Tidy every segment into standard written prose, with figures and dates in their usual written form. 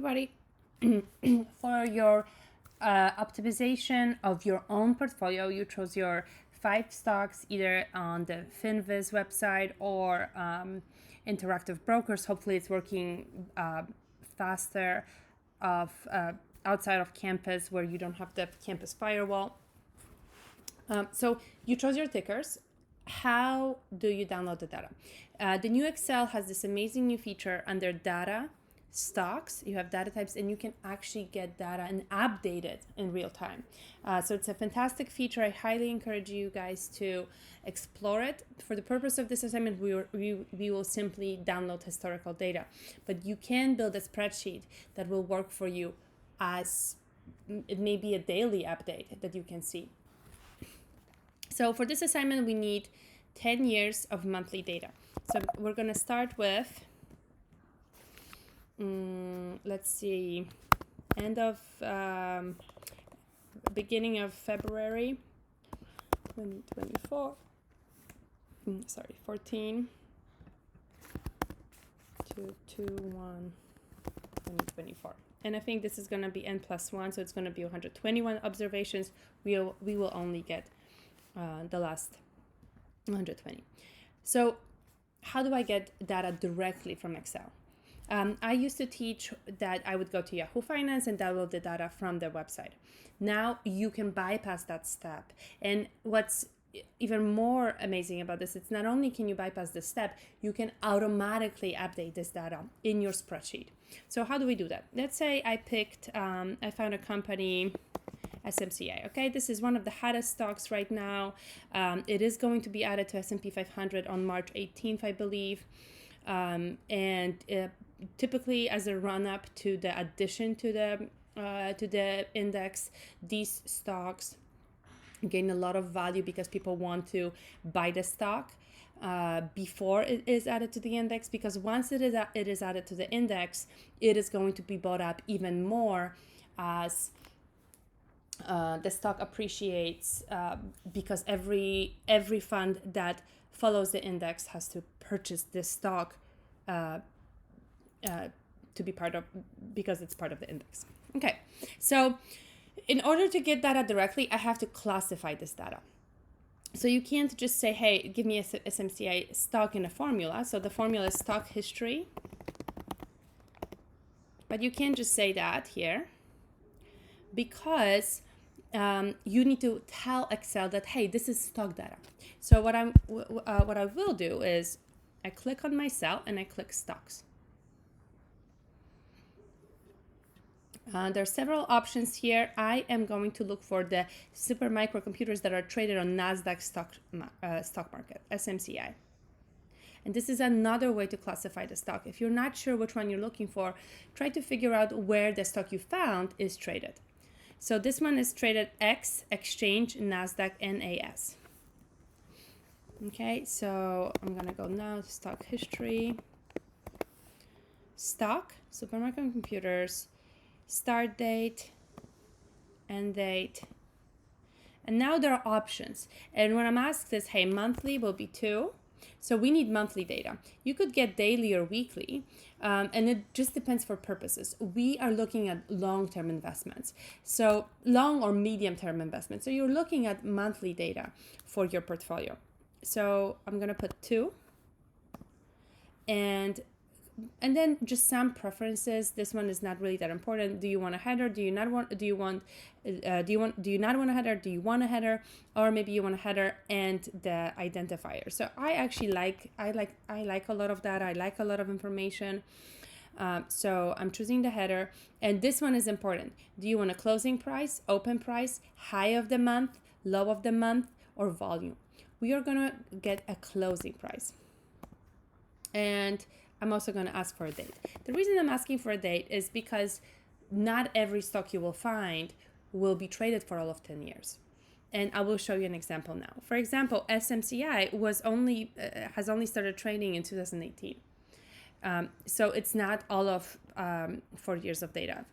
everybody. For your optimization of your own portfolio, you chose your 5 stocks either on the Finviz website or Interactive Brokers. Hopefully it's working faster outside of campus where you don't have the campus firewall. So you chose your tickers. How do you download the data? The new Excel has this amazing new feature under data, stocks. You have data types and you can actually get data and update it in real time. So it's a fantastic feature. I highly encourage you guys to explore it. For the purpose of this assignment, we will simply download historical data, but you can build a spreadsheet that will work for you as it may be a daily update that you can see. So for this assignment, we need 10 years of monthly data. So we're going to start with, let's see, beginning of February 2024, 14 to 2/1/2024. And I think this is going to be n+1, so it's going to be 121 observations. We will only get the last 120. So how do I get data directly from Excel? I used to teach that I would go to Yahoo Finance and download the data from their website. Now you can bypass that step. And what's even more amazing about this, it's not only can you bypass this step, you can automatically update this data in your spreadsheet. So how do we do that? Let's say I found a company, SMCI. Okay, this is one of the hottest stocks right now. It is going to be added to S&P 500 on March 18th, I believe. Typically, as a run-up to the addition to the index, these stocks gain a lot of value because people want to buy the stock before it is added to the index, because once it is added to the index, it is going to be bought up even more as the stock appreciates, because every fund that follows the index has to purchase this stock to be part of, because it's part of the index. Okay, so in order to get data directly, I have to classify this data. So you can't just say, hey, give me a SMCI stock in a formula. So the formula is stock history. But you can't just say that here, because you need to tell Excel that, hey, this is stock data. So what I will do is I click on my cell and I click stocks. There are several options here. I am going to look for the super microcomputers that are traded on NASDAQ stock market, SMCI. And this is another way to classify the stock. If you're not sure which one you're looking for, try to figure out where the stock you found is traded. So this one is traded X Exchange, NASDAQ, NAS. Okay, so I'm gonna go now to stock history, stock, supermarket computers, start date, end date. And now there are options. And when I'm asked this, hey, monthly will be 2. So we need monthly data. You could get daily or weekly, and it just depends for purposes. We are looking at long-term investments, so long or medium-term investments. So you're looking at monthly data for your portfolio. So I'm gonna put 2, and then just some preferences. This one is not really that important. Do you want a header? Do you not want a header? Do you want a header? Or maybe you want a header and the identifier. So I actually like a lot of data. I like a lot of information. So I'm choosing the header, and this one is important. Do you want a closing price, open price, high of the month, low of the month, or volume? We are gonna get a closing price. And I'm also going to ask for a date. The reason I'm asking for a date is because not every stock you will find will be traded for all of 10 years. And I will show you an example now. For example, SMCI has only started trading in 2018. So it's not all of 4 years of data.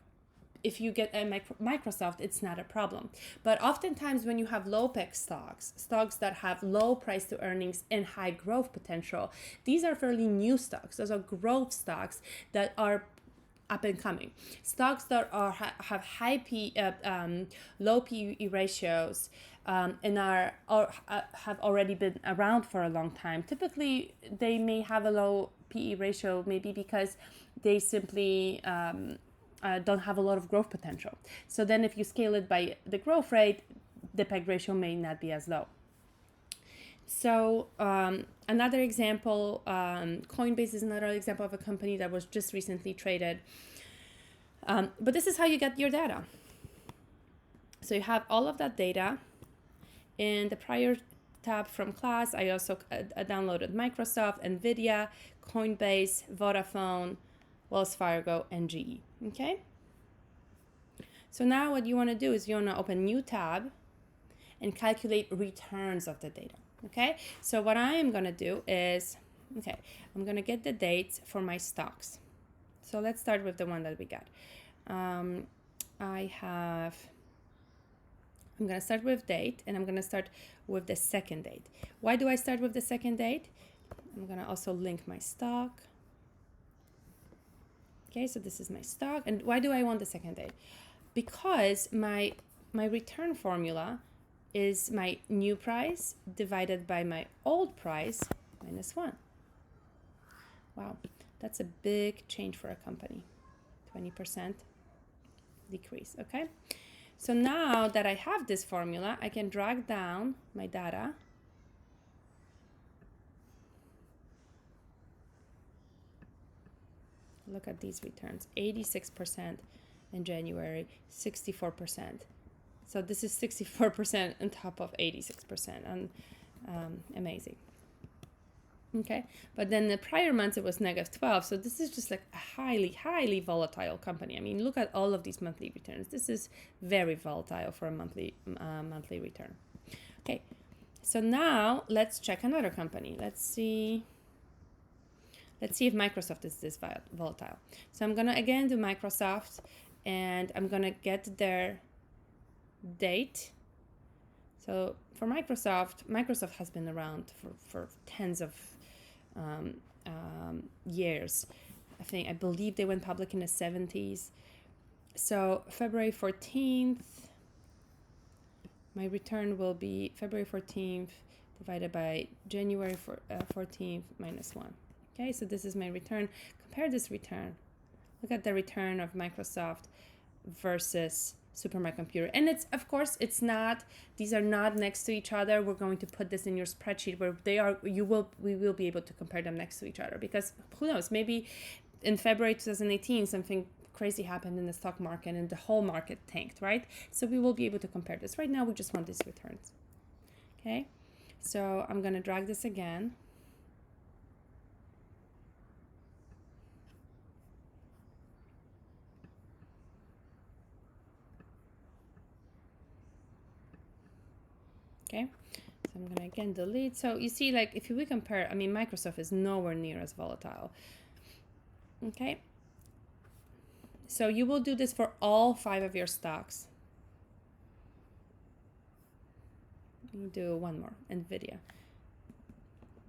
If you get a Microsoft, it's not a problem. But oftentimes when you have low PEC stocks that have low price to earnings and high growth potential, these are fairly new stocks. Those are growth stocks that are up and coming. Stocks that have low PE ratios and have already been around for a long time. Typically, they may have a low PE ratio, maybe because they simply don't have a lot of growth potential. So then if you scale it by the growth rate, the PEG ratio may not be as low. So another example, Coinbase is another example of a company that was just recently traded. But this is how you get your data. So you have all of that data. In the prior tab from class, I also downloaded Microsoft, NVIDIA, Coinbase, Vodafone, Wells Fargo, and GE. Okay? So now what you want to do is you want to open new tab and calculate returns of the data. Okay? So what I am going to do is, I'm going to get the dates for my stocks. So let's start with the one that we got. I'm going to start with date, and I'm going to start with the second date. Why do I start with the second date? I'm going to also link my stock. Okay, so this is my stock. And why do I want the second date? Because my return formula is my new price divided by my old price minus 1. Wow, that's a big change for a company. 20% decrease, okay? So now that I have this formula, I can drag down my data. Look at these returns, 86% in January, 64%. So this is 64% on top of 86%, and amazing. Okay, but then the prior months it was -12, so this is just like a highly volatile company. I mean, look at all of these monthly returns. This is very volatile for a monthly return. Okay, so now let's check another company. Let's see if Microsoft is this volatile. So I'm gonna again do Microsoft, and I'm gonna get their date. So for Microsoft has been around for tens of years. I believe they went public in the 70s. So February 14th, my return will be February 14th divided by January 14th minus 1. Okay, so this is my return. Compare this return. Look at the return of Microsoft versus supermicrocomputer. And it's, of course, these are not next to each other. We're going to put this in your spreadsheet where we will be able to compare them next to each other, because who knows, maybe in February 2018 something crazy happened in the stock market and the whole market tanked, right? So we will be able to compare this. Right now we just want these returns. Okay, so I'm going to drag this again. Okay, so I'm gonna again delete. So you see, like, if we compare, I mean, Microsoft is nowhere near as volatile. Okay, so you will do this for all 5 of your stocks. You do one more, NVIDIA.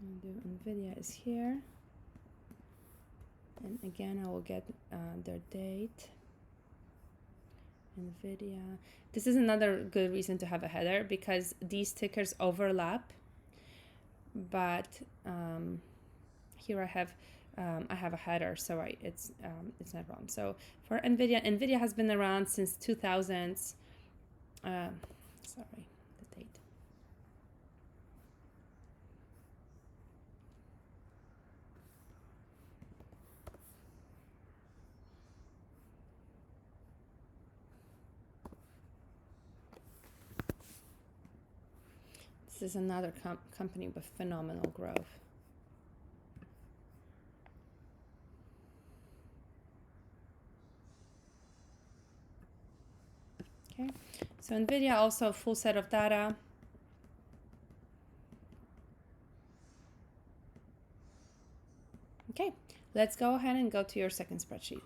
NVIDIA is here, and again I will get their date. NVIDIA. This is another good reason to have a header, because these tickers overlap. But here I have a header, so it's not wrong. So for NVIDIA has been around since 2000s. Sorry, the date. This is another company with phenomenal growth. Okay, so NVIDIA also a full set of data. Okay, let's go ahead and go to your second spreadsheet.